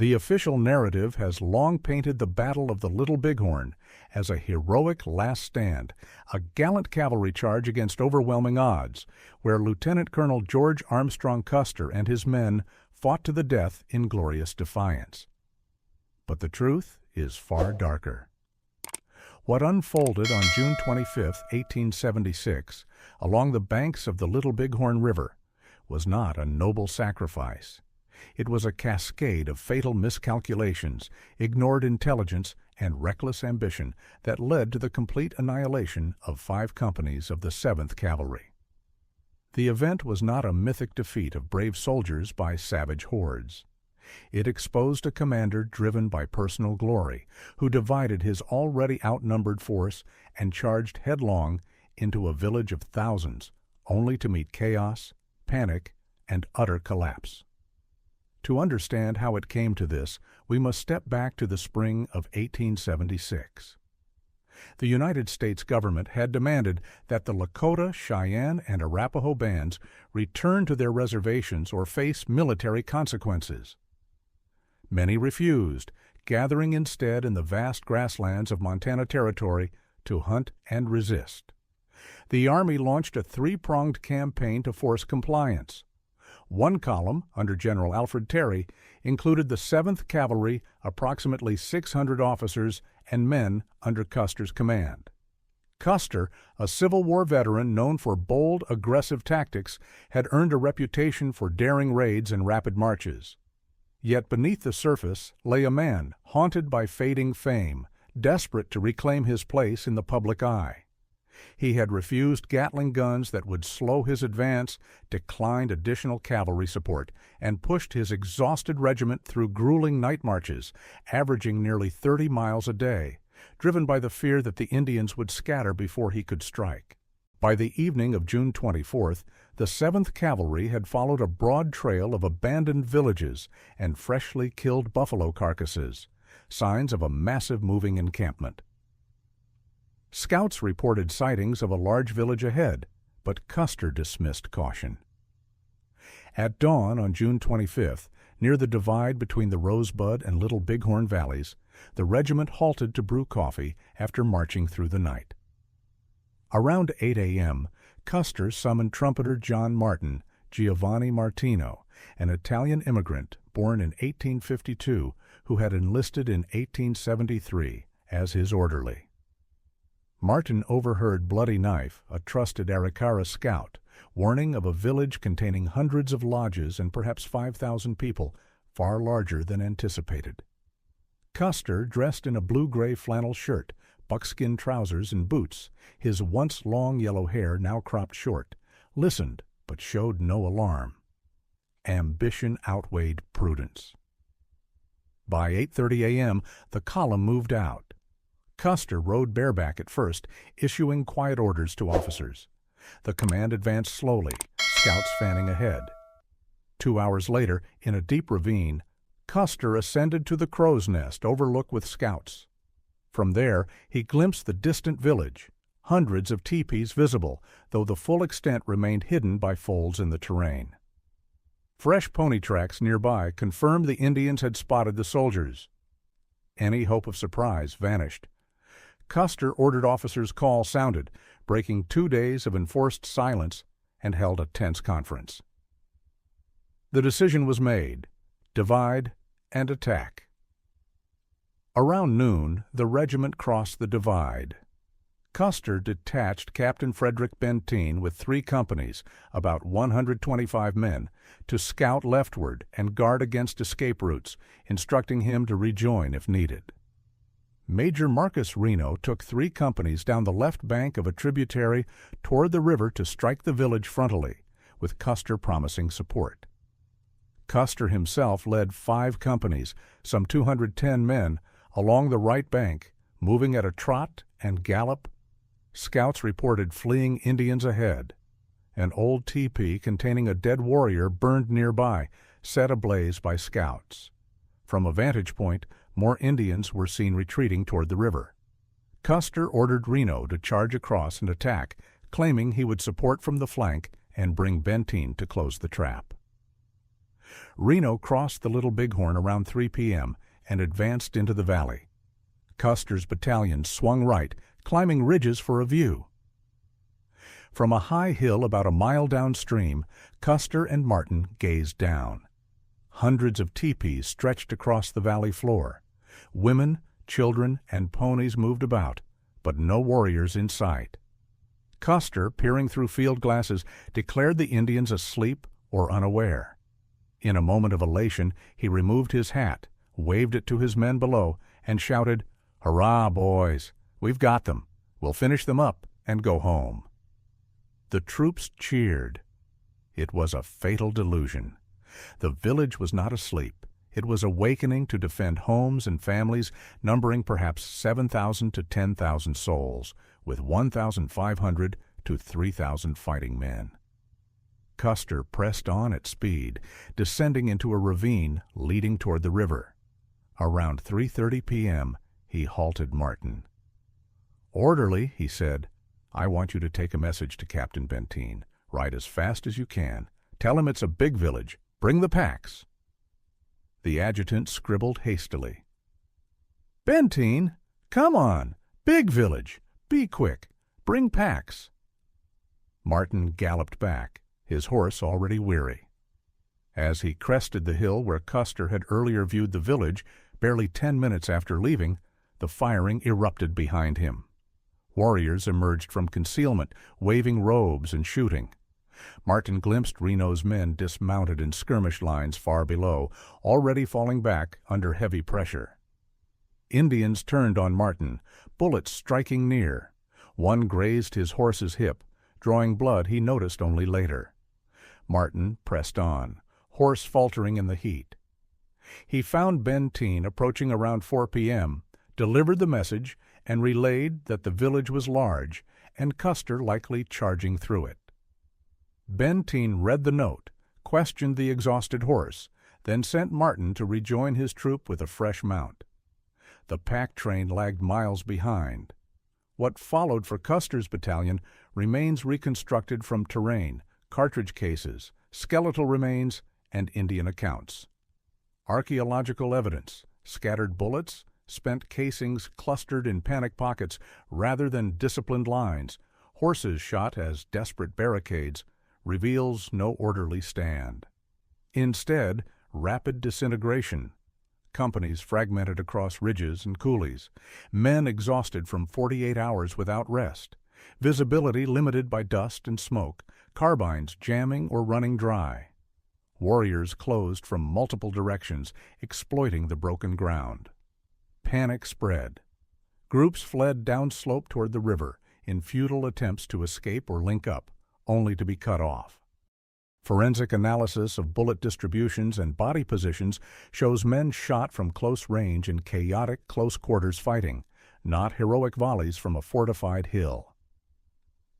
The official narrative has long painted the Battle of the Little Bighorn as a heroic last stand, a gallant cavalry charge against overwhelming odds, where Lieutenant Colonel George Armstrong Custer and his men fought to the death in glorious defiance. But the truth is far darker. What unfolded on June 25, 1876, along the banks of the Little Bighorn River, was not a noble sacrifice. It was a cascade of fatal miscalculations, ignored intelligence, and reckless ambition that led to the complete annihilation of 5 companies of the 7th Cavalry. The event was not a mythic defeat of brave soldiers by savage hordes. It exposed a commander driven by personal glory, who divided his already outnumbered force and charged headlong into a village of thousands, only to meet chaos, panic, and utter collapse. To understand how it came to this, we must step back to the spring of 1876. The United States government had demanded that the Lakota, Cheyenne, and Arapaho bands return to their reservations or face military consequences. Many refused, gathering instead in the vast grasslands of Montana Territory to hunt and resist. The Army launched a 3-pronged campaign to force compliance. One column, under General Alfred Terry, included the 7th Cavalry, approximately 600 officers and men under Custer's command. Custer, a Civil War veteran known for bold, aggressive tactics, had earned a reputation for daring raids and rapid marches. Yet beneath the surface lay a man haunted by fading fame, desperate to reclaim his place in the public eye. He had refused Gatling guns that would slow his advance, declined additional cavalry support, and pushed his exhausted regiment through grueling night marches, averaging nearly 30 miles a day, driven by the fear that the Indians would scatter before he could strike. By the evening of June 24th, the 7th Cavalry had followed a broad trail of abandoned villages and freshly killed buffalo carcasses, signs of a massive moving encampment. Scouts reported sightings of a large village ahead, but Custer dismissed caution. At dawn on June 25th, near the divide between the Rosebud and Little Bighorn valleys, the regiment halted to brew coffee after marching through the night. Around 8 a.m., Custer summoned trumpeter John Martin, Giovanni Martino, an Italian immigrant born in 1852 who had enlisted in 1873 as his orderly. Martin overheard Bloody Knife, a trusted Arikara scout, warning of a village containing hundreds of lodges and perhaps 5,000 people, far larger than anticipated. Custer, dressed in a blue-gray flannel shirt, buckskin trousers, and boots, his once long yellow hair now cropped short, listened but showed no alarm. Ambition outweighed prudence. By 8:30 a.m., the column moved out. Custer rode bareback at first, issuing quiet orders to officers. The command advanced slowly, scouts fanning ahead. 2 hours later, in a deep ravine, Custer ascended to the crow's nest overlooked with scouts. From there, he glimpsed the distant village, hundreds of teepees visible, though the full extent remained hidden by folds in the terrain. Fresh pony tracks nearby confirmed the Indians had spotted the soldiers. Any hope of surprise vanished. Custer ordered officers' call sounded, breaking 2 days of enforced silence, and held a tense conference. The decision was made: divide and attack. Around noon, the regiment crossed the divide. Custer detached Captain Frederick Benteen with 3 companies, about 125 men, to scout leftward and guard against escape routes, instructing him to rejoin if needed. Major Marcus Reno took 3 companies down the left bank of a tributary toward the river to strike the village frontally, with Custer promising support. Custer himself led 5 companies, some 210 men, along the right bank, moving at a trot and gallop. Scouts reported fleeing Indians ahead. An old teepee containing a dead warrior burned nearby, set ablaze by scouts. From a vantage point, more Indians were seen retreating toward the river. Custer ordered Reno to charge across and attack, claiming he would support from the flank and bring Benteen to close the trap. Reno crossed the Little Bighorn around 3 p.m. and advanced into the valley. Custer's battalion swung right, climbing ridges for a view. From a high hill about a mile downstream, Custer and Martin gazed down. Hundreds of teepees stretched across the valley floor. Women, children, and ponies moved about, but no warriors in sight. Custer, peering through field glasses, declared the Indians asleep or unaware. In a moment of elation, he removed his hat, waved it to his men below, and shouted, "Hurrah, boys! We've got them. We'll finish them up and go home." The troops cheered. It was a fatal delusion. The village was not asleep. It was awakening to defend homes and families numbering perhaps 7,000 to 10,000 souls, with 1,500 to 3,000 fighting men. Custer pressed on at speed, descending into a ravine leading toward the river. Around 3:30 p.m., he halted Martin. "Orderly," he said, "I want you to take a message to Captain Benteen. Ride as fast as you can. Tell him it's a big village. Bring the packs." The adjutant scribbled hastily. "Benteen, come on! Big village! Be quick! Bring packs!" Martin galloped back, his horse already weary. As he crested the hill where Custer had earlier viewed the village, barely 10 minutes after leaving, the firing erupted behind him. Warriors emerged from concealment, waving robes and shooting. Martin glimpsed Reno's men dismounted in skirmish lines far below, already falling back under heavy pressure. Indians turned on Martin, bullets striking near. One grazed his horse's hip, drawing blood he noticed only later. Martin pressed on, horse faltering in the heat. He found Benteen approaching around 4 p.m., delivered the message, and relayed that the village was large and Custer likely charging through it. Benteen read the note, questioned the exhausted horse, then sent Martin to rejoin his troop with a fresh mount. The pack train lagged miles behind. What followed for Custer's battalion remains reconstructed from terrain, cartridge cases, skeletal remains, and Indian accounts. Archaeological evidence, scattered bullets, spent casings clustered in panic pockets rather than disciplined lines, horses shot as desperate barricades, reveals no orderly stand. Instead, rapid disintegration, companies fragmented across ridges and coulees, men exhausted from 48 hours without rest, visibility limited by dust and smoke, carbines jamming or running dry. Warriors closed from multiple directions, exploiting the broken ground. Panic spread. Groups fled downslope toward the river in futile attempts to escape or link up, only to be cut off. Forensic analysis of bullet distributions and body positions shows men shot from close range in chaotic close-quarters fighting, not heroic volleys from a fortified hill.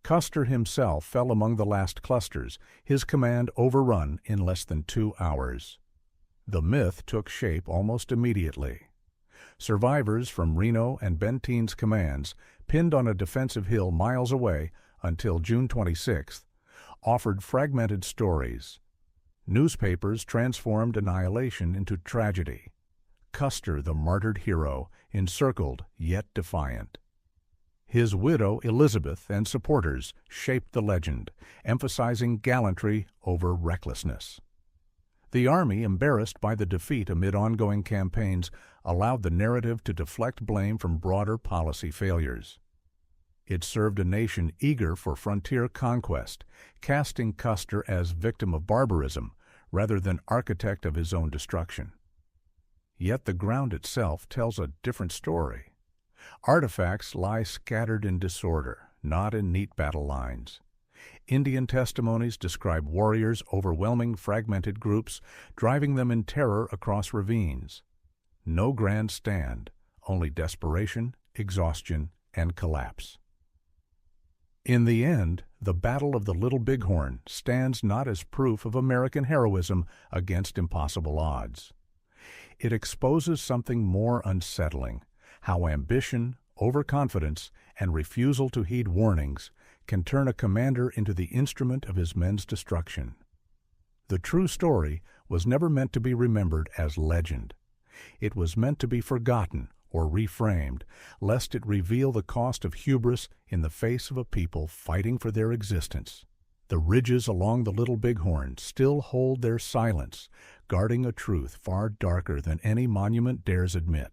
Custer himself fell among the last clusters, his command overrun in less than 2 hours. The myth took shape almost immediately. Survivors from Reno and Benteen's commands, pinned on a defensive hill miles away until June 26th, offered fragmented stories. Newspapers transformed annihilation into tragedy. Custer, the martyred hero, encircled yet defiant. His widow, Elizabeth, and supporters shaped the legend, emphasizing gallantry over recklessness. The Army, embarrassed by the defeat amid ongoing campaigns, allowed the narrative to deflect blame from broader policy failures. It served a nation eager for frontier conquest, casting Custer as victim of barbarism rather than architect of his own destruction. Yet the ground itself tells a different story. Artifacts lie scattered in disorder, not in neat battle lines. Indian testimonies describe warriors overwhelming fragmented groups, driving them in terror across ravines. No grand stand, only desperation, exhaustion, and collapse. In the end, the Battle of the Little Bighorn stands not as proof of American heroism against impossible odds. It exposes something more unsettling, how ambition, overconfidence, and refusal to heed warnings can turn a commander into the instrument of his men's destruction. The true story was never meant to be remembered as legend. It was meant to be forgotten or reframed, lest it reveal the cost of hubris in the face of a people fighting for their existence. The ridges along the Little Bighorn still hold their silence, guarding a truth far darker than any monument dares admit.